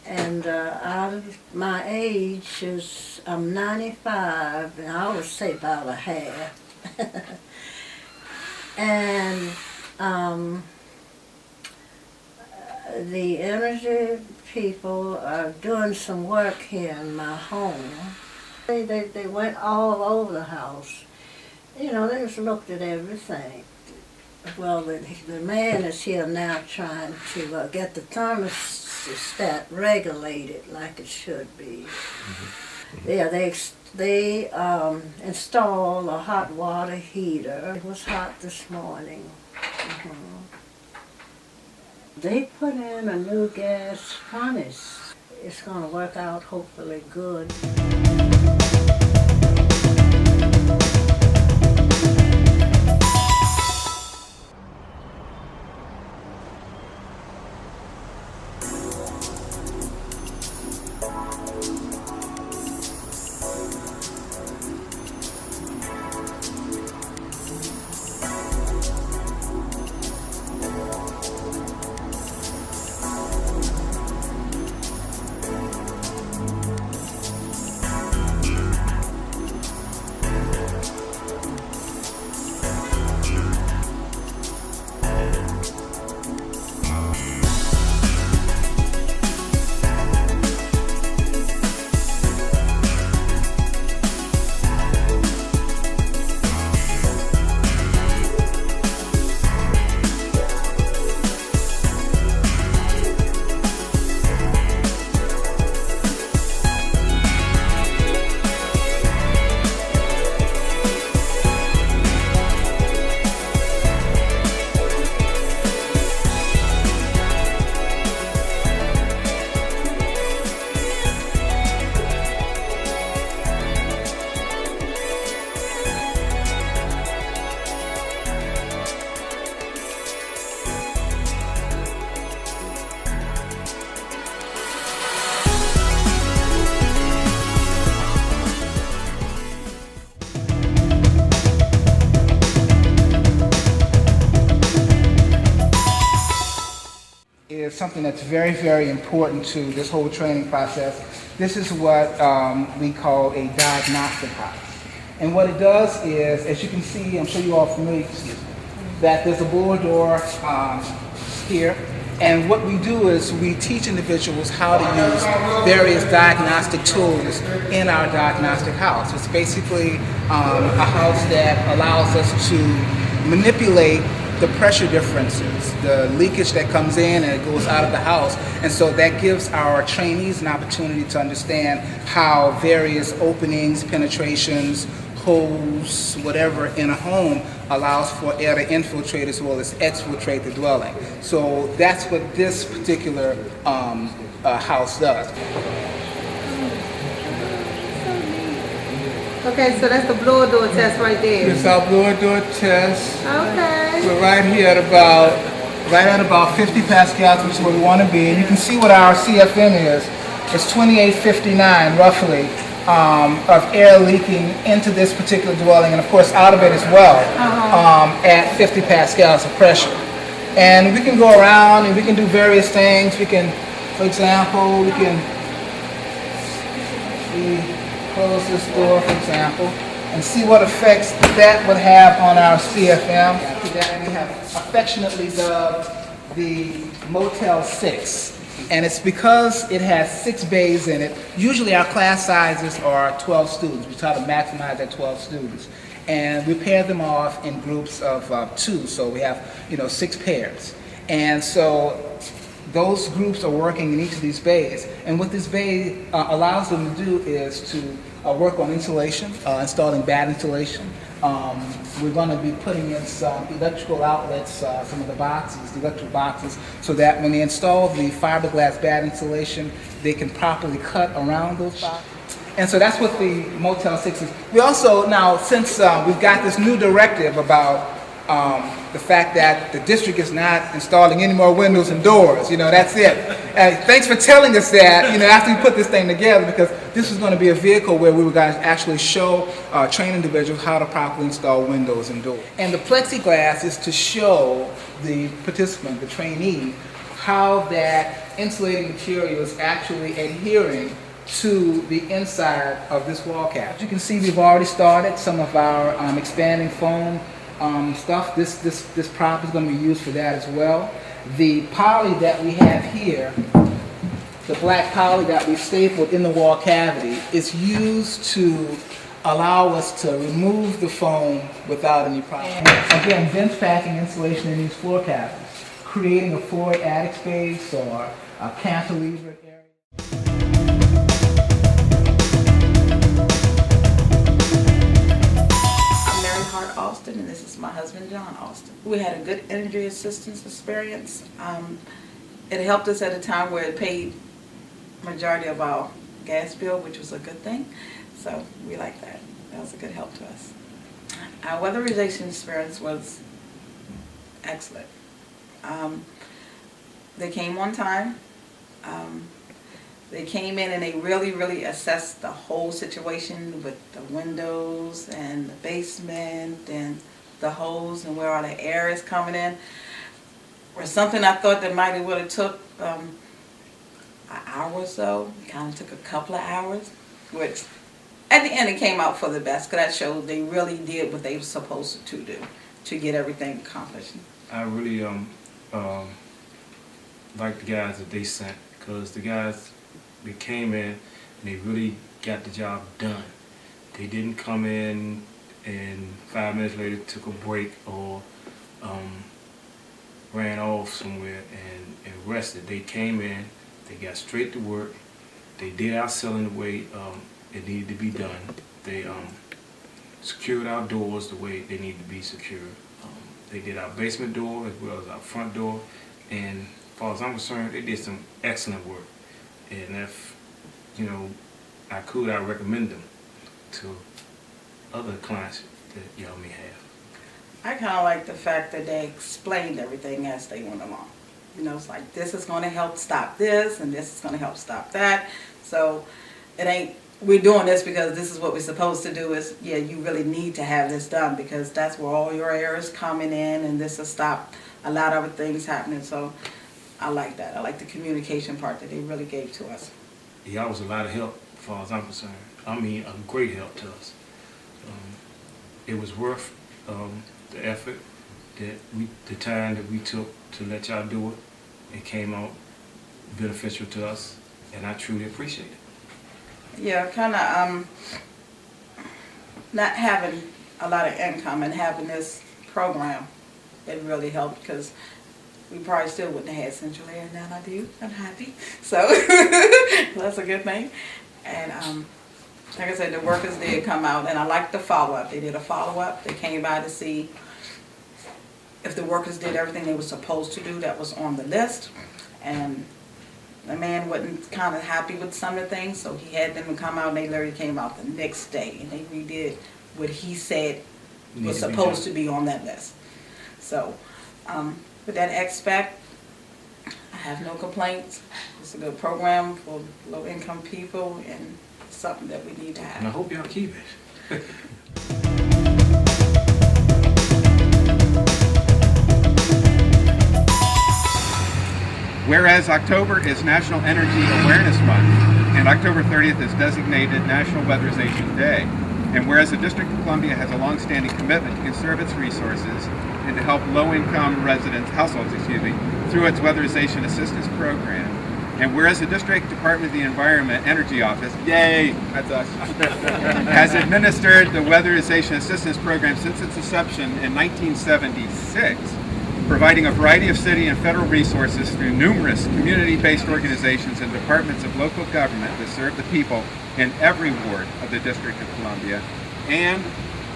And out of my age is, I'm 95, and I would say about a half. And the energy people are doing some work here in my home. They went all over the house. You know, they just looked at everything. Well, the man is here now trying to get the thermostat regulated like it should be. Yeah, they installed a hot water heater. It was hot this morning. They put in a new gas furnace. It's going to work out hopefully good. Is something that's very, very important to this whole training process. This is what we call a diagnostic house. And what it does is, as you can see, I'm sure you're all familiar, that there's a blower door here. And what we do is we teach individuals how to use various diagnostic tools in our diagnostic house. It's basically a house that allows us to manipulate the pressure differences, the leakage that comes in and it goes out of the house. And so that gives our trainees an opportunity to understand how various openings, penetrations, holes, whatever in a home allows for air to infiltrate as well as exfiltrate the dwelling. So that's what this particular house does. Okay, so that's the blower door test right there. This is our blower door test. Okay. We're right here at about 50 pascals, which is where we want to be. And you can see what our CFM is. It's 2859 roughly of air leaking into this particular dwelling, and of course out of it as well, at 50 pascals of pressure. And we can go around and we can do various things. We can, for example, close this door, for example, and see what effects that would have on our CFM. That we have affectionately dubbed the Motel 6. And it's because it has 6 bays in it. Usually our class sizes are 12 students. We try to maximize at 12 students. And we pair them off in groups of 2, so we have 6 pairs. And so those groups are working in each of these bays. And what this bay allows them to do is to work on insulation, installing bad insulation. We're going to be putting in some electrical outlets, some of the electrical boxes, so that when they install the fiberglass bad insulation, they can properly cut around those boxes. And so that's what the Motel 6 is. We also, now, since we've got this new directive about the fact that the district is not installing any more windows and doors, that's it. Thanks for telling us that, after we put this thing together, because this is going to be a vehicle where we were going to actually show train individuals how to properly install windows and doors. And the plexiglass is to show the participant, the trainee, how that insulating material is actually adhering to the inside of this wall cap. As you can see, we've already started some of our expanding foam stuff. This prop is going to be used for that as well. The poly that we have here, the black poly that we've stapled in the wall cavity, is used to allow us to remove the foam without any problem. And again, dense packing insulation in these floor cavities, creating a forward attic space or a cantilever area. Austin, and this is my husband, John Austin. We had a good energy assistance experience. It helped us at a time where it paid majority of our gas bill, which was a good thing. So we like that. That was a good help to us. Our weatherization experience was excellent. They came on time. They came in and they really assessed the whole situation with the windows and the basement and the hose and where all the air is coming in. Or something I thought that might have would have took an hour or so. It kind of took a couple of hours, which at the end it came out for the best, because that showed they really did what they were supposed to do to get everything accomplished. I really like the guys that they sent, because the guys, they came in and they really got the job done. They didn't come in and 5 minutes later took a break or ran off somewhere and rested. They came in, they got straight to work, they did our selling the way it needed to be done. They secured our doors the way they need to be secured. They did our basement door as well as our front door, and as far as I'm concerned, they did some excellent work. And if, you know, I could, I recommend them to other clients that y'all may have. I kind of like the fact that they explained everything as they went along. You know, it's like, this is going to help stop this, and this is going to help stop that. So it ain't, we're doing this because this is what we're supposed to do. Is, yeah, you really need to have this done, because that's where all your air is coming in, and this will stop a lot of other things happening. So I like that. I like the communication part that they really gave to us. Y'all was a lot of help as far as I'm concerned. I mean, a great help to us. It was worth the effort, the time that we took to let y'all do it. It came out beneficial to us, and I truly appreciate it. Yeah, kind of not having a lot of income and having this program, it really helped, because we probably still wouldn't have had central air. Now I do. I'm happy. So that's a good thing. And like I said, the workers did come out, and I liked the follow-up. They did a follow-up. They came by to see if the workers did everything they were supposed to do that was on the list. And the man wasn't kind of happy with some of the things, so he had them to come out, and they literally came out the next day, and they redid what he said was supposed to be on that list. So with that aspect, I have no complaints. It's a good program for low-income people, and something that we need to have. And I hope y'all keep it. Whereas October is National Energy Awareness Month, and October 30th is designated National Weatherization Day, and whereas the District of Columbia has a long-standing commitment to conserve its resources and to help low-income households, through its Weatherization Assistance Program, and whereas the District Department of the Environment Energy Office, yay, that's us, has administered the Weatherization Assistance Program since its inception in 1976, providing a variety of city and federal resources through numerous community-based organizations and departments of local government that serve the people in every ward of the District of Columbia. And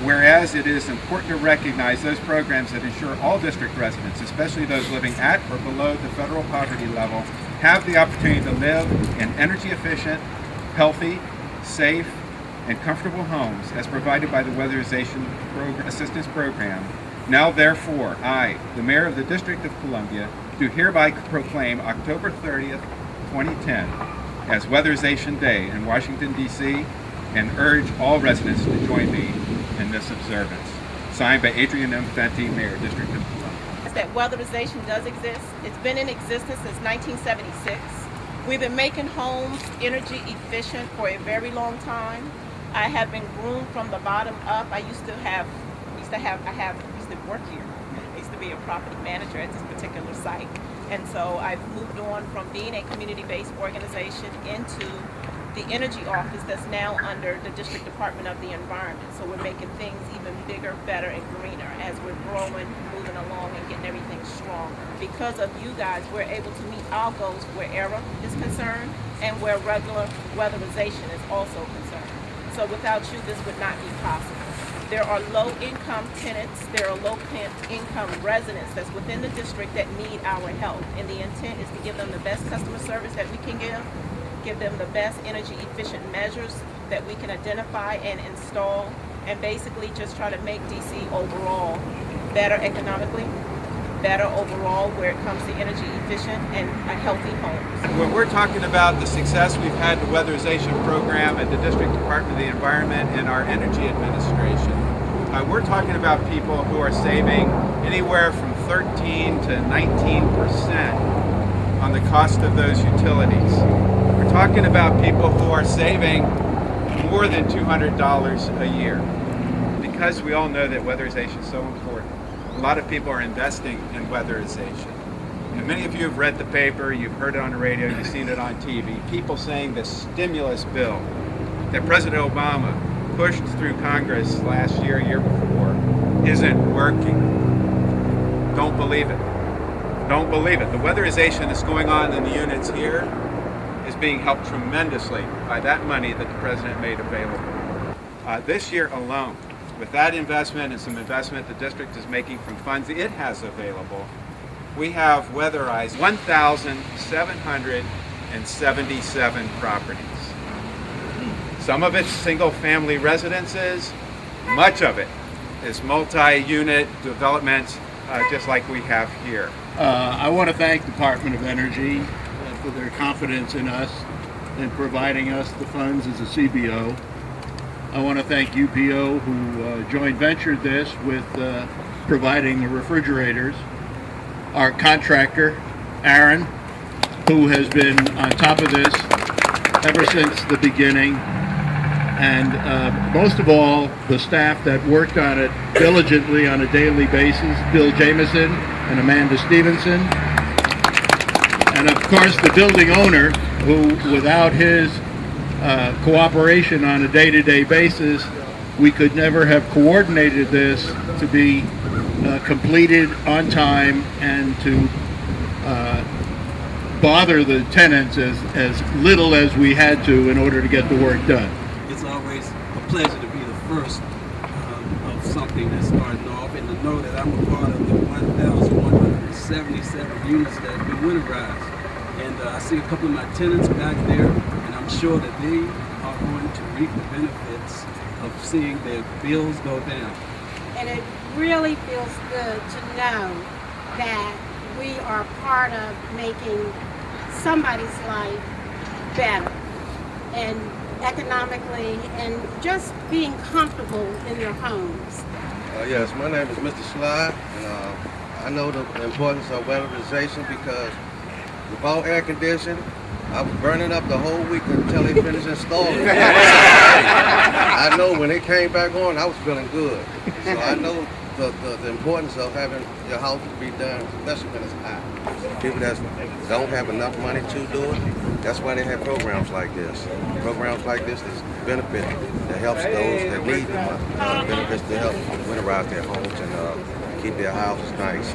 whereas it is important to recognize those programs that ensure all district residents, especially those living at or below the federal poverty level, have the opportunity to live in energy efficient, healthy, safe, and comfortable homes as provided by the Weatherization Assistance Program. Now therefore, I, the Mayor of the District of Columbia, do hereby proclaim October 30th, 2010 as Weatherization Day in Washington, D.C., and urge all residents to join me in this observance. Signed by Adrian M. Fenty, Mayor, District of Columbia. that weatherization does exist. It's been in existence since 1976. We've been making homes energy efficient for a very long time. I have been groomed from the bottom up. I used to work here. I used to be a property manager at this particular site. And so I've moved on from being a community-based organization into the energy office that's now under the District Department of the Environment. So we're making things even bigger, better, and greener as we're growing, moving along, and getting everything stronger. Because of you guys, we're able to meet our goals where ERA is concerned and where regular weatherization is also concerned. So without you, this would not be possible. There are low-income tenants, there are low-income residents that's within the district that need our help. And the intent is to give them the best customer service that we can give them the best energy efficient measures that we can identify and install, and basically just try to make DC overall better economically, better overall where it comes to energy efficient and healthy homes. When we're talking about the success we've had the weatherization program at the District Department of the Environment and our Energy Administration, we're talking about people who are saving anywhere from 13 to 19% on the cost of those utilities. We're talking about people who are saving more than $200 a year. Because we all know that weatherization is so important, a lot of people are investing in weatherization. And many of you have read the paper, you've heard it on the radio, you've seen it on TV. People saying the stimulus bill that President Obama pushed through Congress last year before, isn't working. Don't believe it. Don't believe it. The weatherization that's going on in the units here is being helped tremendously by that money that the President made available. This year alone, with that investment and some investment the district is making from funds it has available, we have weatherized 1,777 properties. Some of it's single-family residences, much of it is multi-unit developments, just like we have here. I want to thank the Department of Energy for their confidence in us in providing us the funds as a CBO. I want to thank UPO who joint ventured this with providing the refrigerators. Our contractor, Aaron, who has been on top of this ever since the beginning. And most of all, the staff that worked on it diligently on a daily basis, Bill Jameson and Amanda Stevenson. And of course, the building owner, who without his cooperation on a day-to-day basis, we could never have coordinated this to be completed on time and to bother the tenants as little as we had to in order to get the work done. It's always a pleasure to be the first of something that's starting off, and to know that I'm a part of the 1,177 units that we winterized. And I see a couple of my tenants back there, and I'm sure that they are going to reap the benefits of seeing their bills go down. And it really feels good to know that we are part of making somebody's life better and economically, and just being comfortable in their homes. Yes, my name is Mr. Sly, and I know the importance of weatherization because without air conditioning, I was burning up the whole week until they finished installing it. I know when it came back on, I was feeling good. So I know the importance of having your house to be done, especially when it's hot. People that don't have enough money to do it, that's why they have programs like this. Programs like this is benefit that helps those that need the money. Benefits to help winterize their homes and keep their houses nice.